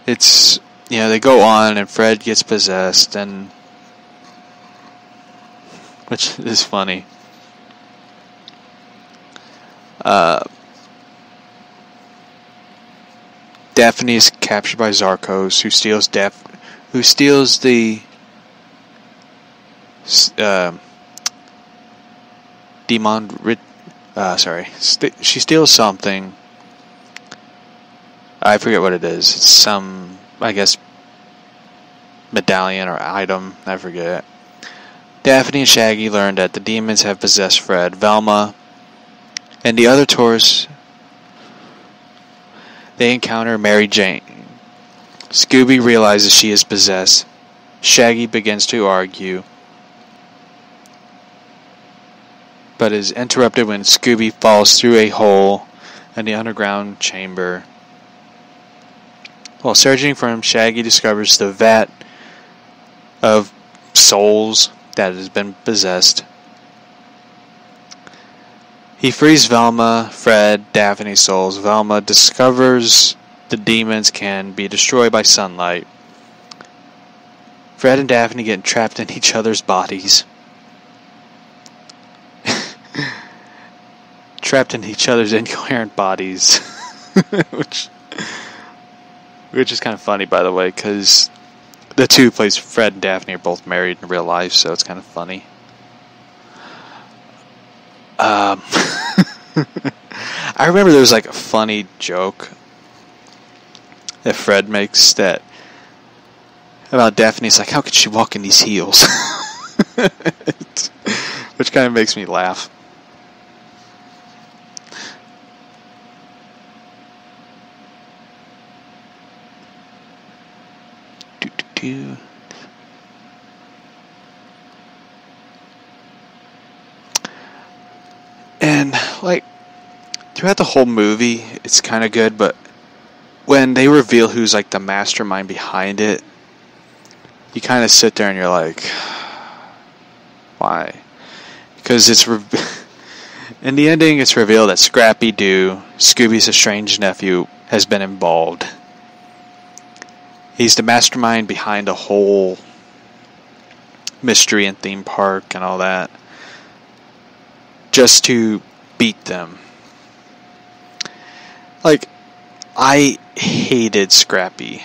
it's, they go on and Fred gets possessed, and which is funny. Daphne is captured by Zarkos, who steals the demon. She steals something. I forget what it is. It's some, I guess, medallion or item. I forget. Daphne and Shaggy learn that the demons have possessed Fred, Velma, and the other tourists. They encounter Mary Jane. Scooby realizes she is possessed. Shaggy begins to argue, but is interrupted when Scooby falls through a hole in the underground chamber. While searching for him, Shaggy discovers the vat of souls that has been possessed. He frees Velma, Fred, Daphne's souls. Velma discovers the demons can be destroyed by sunlight. Fred and Daphne get trapped in each other's bodies. Trapped in each other's incoherent bodies. which is kind of funny, by the way, because the two who plays Fred and Daphne are both married in real life, so it's kind of funny. I remember there was like a funny joke that Fred makes that about Daphne. It's like, how could she walk in these heels? Which kind of makes me laugh. And like throughout the whole movie, it's kind of good, but when they reveal who's like the mastermind behind it, you kind of sit there and you're like, why? Because in the ending, it's revealed that Scrappy Doo, Scooby's estranged nephew, has been involved. He's the mastermind behind the whole mystery and theme park and all that, just to beat them. Like, I hated Scrappy.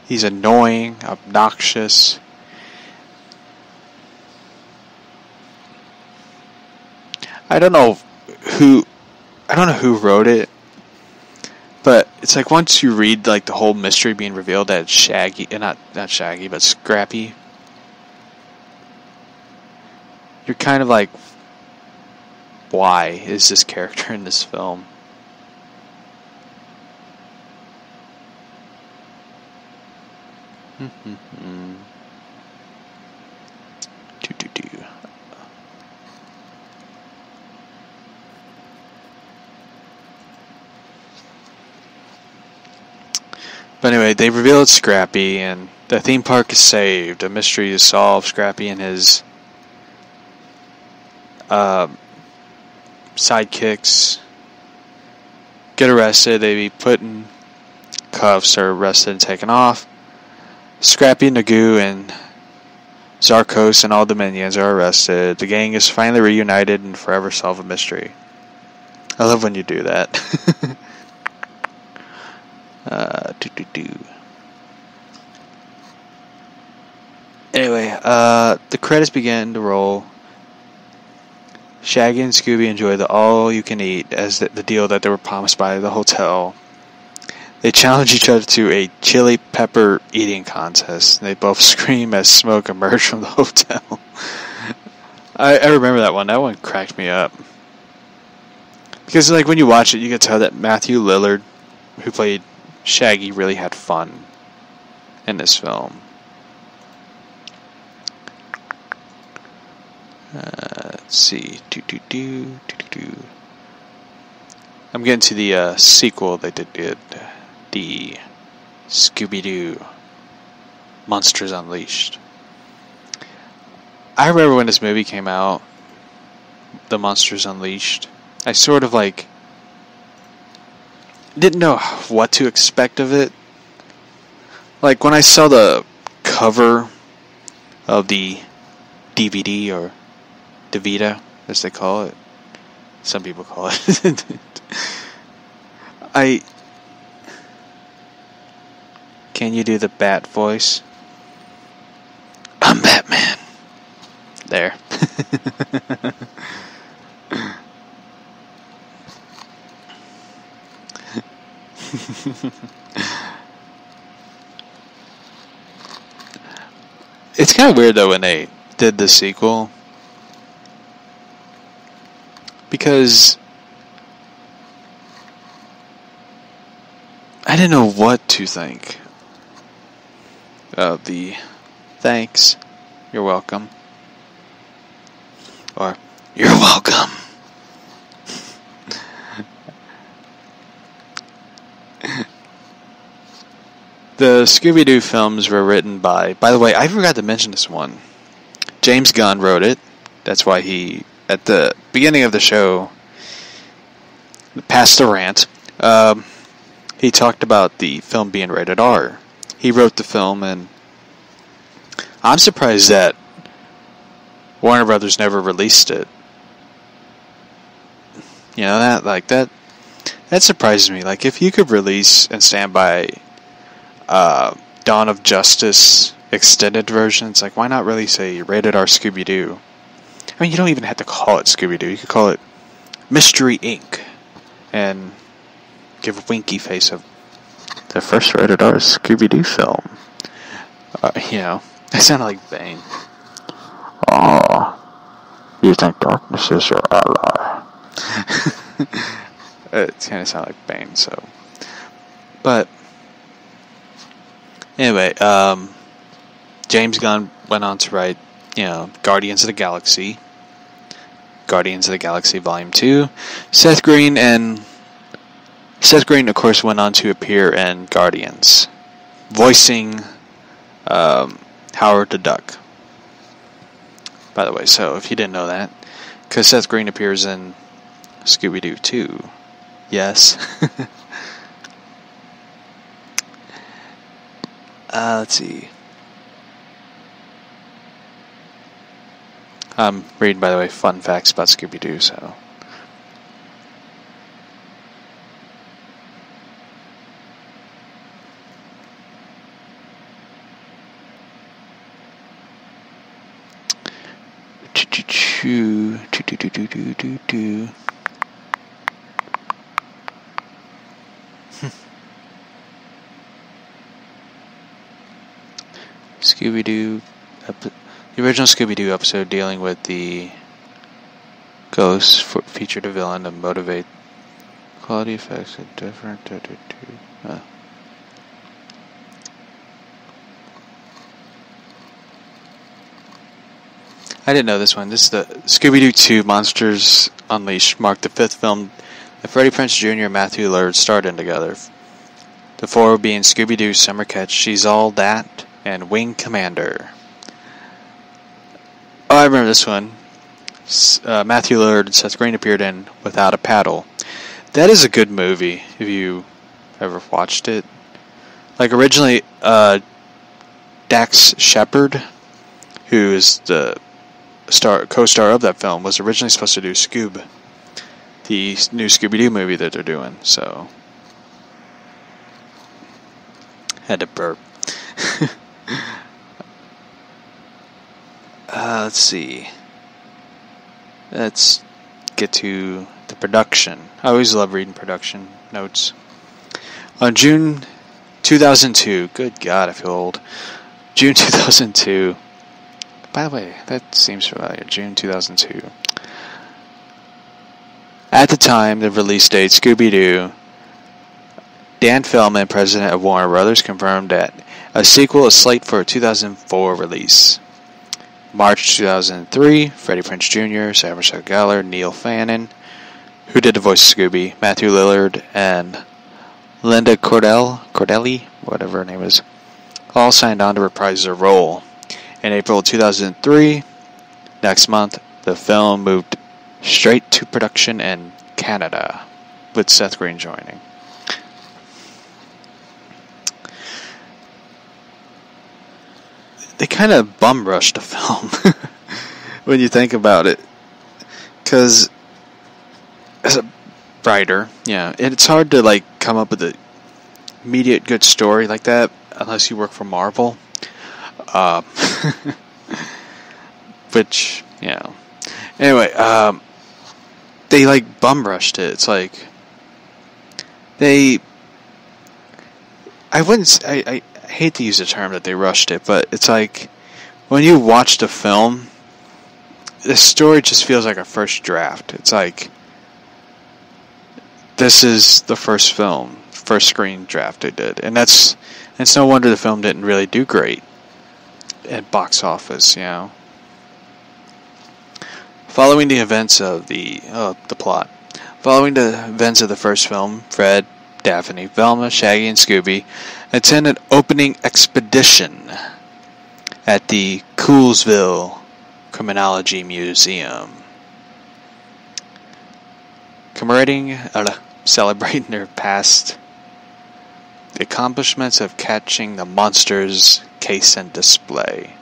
He's annoying, obnoxious. I don't know who wrote it, but it's like once you read like the whole mystery being revealed that it's Shaggy, not Shaggy, but Scrappy, you're kind of like, why is this character in this film? But anyway, they reveal it's Scrappy, and the theme park is saved. A mystery is solved. Scrappy and his sidekicks get arrested. They be put in cuffs, are arrested and taken off. Scrappy, Nagoo, and Zarkos and all the minions are arrested. The gang is finally reunited and forever solve a mystery. I love when you do that. Anyway, the credits begin to roll. Shaggy and Scooby enjoy the all-you-can-eat as the deal that they were promised by the hotel. They challenge each other to a chili pepper eating contest. They both scream as smoke emerges from the hotel. I remember that one. That one cracked me up. Because like when you watch it, you can tell that Matthew Lillard, who played Shaggy, really had fun in this film. Let's see. I'm getting to the sequel they did. The Scooby-Doo Monsters Unleashed. I remember when this movie came out, The Monsters Unleashed, I sort of like didn't know what to expect of it. Like, when I saw the cover of the DVD, or DeVita, as they call it. Some people call it. Can you do the Bat voice? I'm Batman. There. It's kind of weird though when they did the sequel, because I didn't know what to think of the thanks, you're welcome, or you're welcome. The Scooby-Doo films were written by the way, I forgot to mention this one. James Gunn wrote it. That's why he, at the beginning of the show, past the rant, he talked about the film being rated R. He wrote the film, and I'm surprised that Warner Brothers never released it. You know, that surprises me. Like, if you could release and stand by Dawn of Justice extended versions, like, why not release a rated R Scooby-Doo? I mean, you don't even have to call it Scooby-Doo. You could call it Mystery Inc. and give Winky Face the first rated R Scooby-Doo film. You know, I sounded like Bane. Oh, you think darkness is your ally? It kind of sounded like Bane, so. But anyway, James Gunn went on to write, you know, Guardians of the Galaxy Volume 2. Seth Green, of course, went on to appear in Guardians, voicing Howard the Duck. By the way, so if you didn't know that, because Seth Green appears in Scooby-Doo 2. Yes. Let's see. I'm reading, by the way, fun facts about Scooby-Doo, so. Scooby-Doo, the original Scooby-Doo episode dealing with the ghosts featured a villain to motivate quality effects at different. I didn't know this one. This is the Scooby-Doo 2 Monsters Unleashed, marked the fifth film that Freddie Prinze Jr. and Matthew Lillard starred in together. The four being Scooby-Doo, Summer Catch, She's All That, and Wing Commander. Oh, I remember this one. Matthew Lillard and Seth Green appeared in Without a Paddle. That is a good movie, if you ever watched it. Like, originally, Dax Shepard, who is the co-star of that film, was originally supposed to do Scoob, the new Scooby-Doo movie that they're doing, so had to burp. Let's see. Let's get to the production. I always love reading production notes. On June 2002, good God, I feel old. June 2002. By the way, that seems familiar. June 2002. At the time, the release date, Scooby-Doo, Dan Feldman, president of Warner Brothers, confirmed that a sequel is slated for a 2004 release. March 2003, Freddie Prinze Jr., Sarah Michelle Gellar, Neil Fannin, who did the voice of Scooby, Matthew Lillard, and Linda Cordelli, whatever her name is, all signed on to reprise their role. In April 2003, next month, the film moved straight to production in Canada, with Seth Green joining. they kind of bum rushed the film when you think about it. Because as a writer, yeah, it's hard to like come up with an immediate good story like that unless you work for Marvel. Which, you know. Anyway, they like bum rushed it. It's like I hate to use the term that they rushed it, but it's like when you watch the film, the story just feels like a first draft. It's like this is the first screen draft they did, and it's no wonder the film didn't really do great at box office, you know. Following the events of the plot. Following the events of the first film, Fred, Daphne, Velma, Shaggy, and Scooby attend an opening expedition at the Coolsville Criminology Museum, celebrating their past accomplishments of catching the monsters case and display.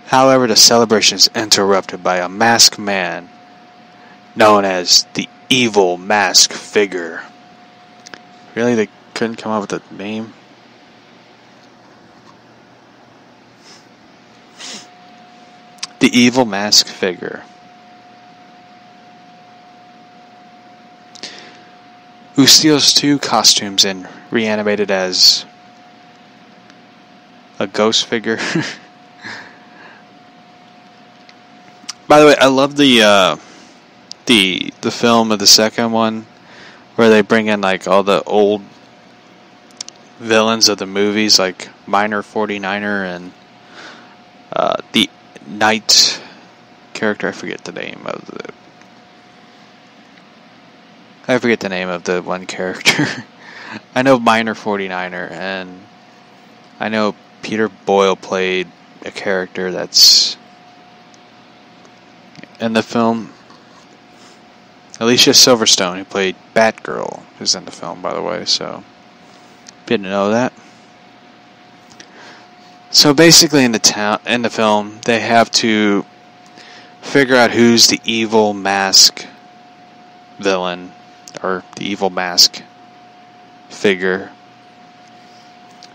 However, the celebration is interrupted by a masked man known as the Evil Mask Figure. Really, they couldn't come up with a name? The Evil Mask Figure, who steals 2 costumes and reanimated as a ghost figure. By the way, I love the film of the second one where they bring in like all the old villains of the movies, like Miner 49er and the Knight character. I forget the name of the one character. I know Miner 49er, and I know Peter Boyle played a character that's in the film. Alicia Silverstone, who played Batgirl, is in the film, by the way, so didn't know that. So basically in the film, they have to figure out who's the evil mask villain, or the evil mask figure.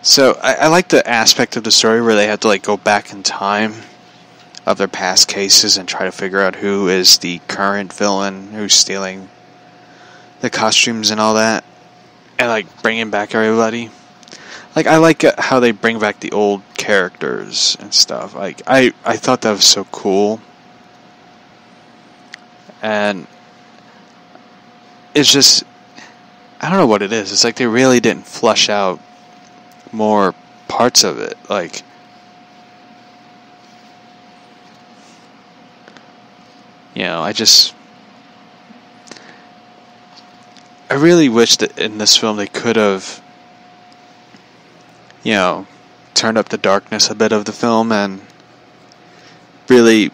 So I like the aspect of the story where they have to like go back in time of their past cases and try to figure out who is the current villain who's stealing the costumes and all that, and like bringing back everybody. Like, I like how they bring back the old characters and stuff. Like, I thought that was so cool. And it's just, I don't know what it is. It's like they really didn't flesh out more parts of it. Like, you know, I really wish that in this film they could have, you know, turned up the darkness a bit of the film and really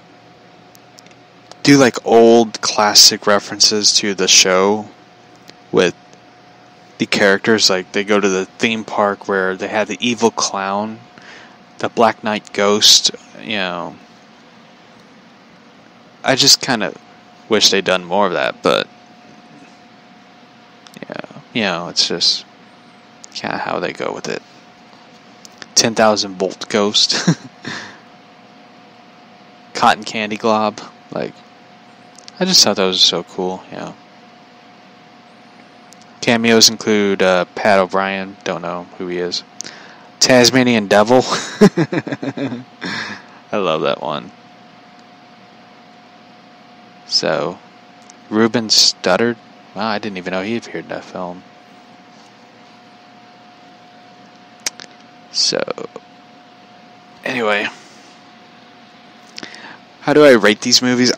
do like old classic references to the show with the characters. Like, they go to the theme park where they had the evil clown, the Black Knight ghost, you know. I just kind of wish they'd done more of that, but yeah, you know, it's just kind of how they go with it. 10,000 volt ghost. Cotton candy glob. Like, I just thought that was so cool, you know. Cameos include Pat O'Brien, don't know who he is. Tasmanian Devil. I love that one. So, Ruben Studdard. Wow, I didn't even know he appeared in that film. So, anyway, how do I rate these movies?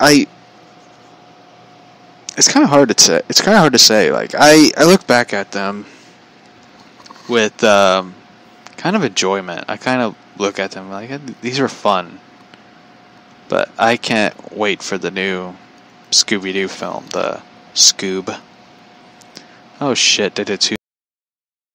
It's kind of hard to say. Like, I look back at them with kind of enjoyment. I kind of look at them like, these are fun. But I can't wait for the new Scooby-Doo film, the Scoob. Oh shit, they did two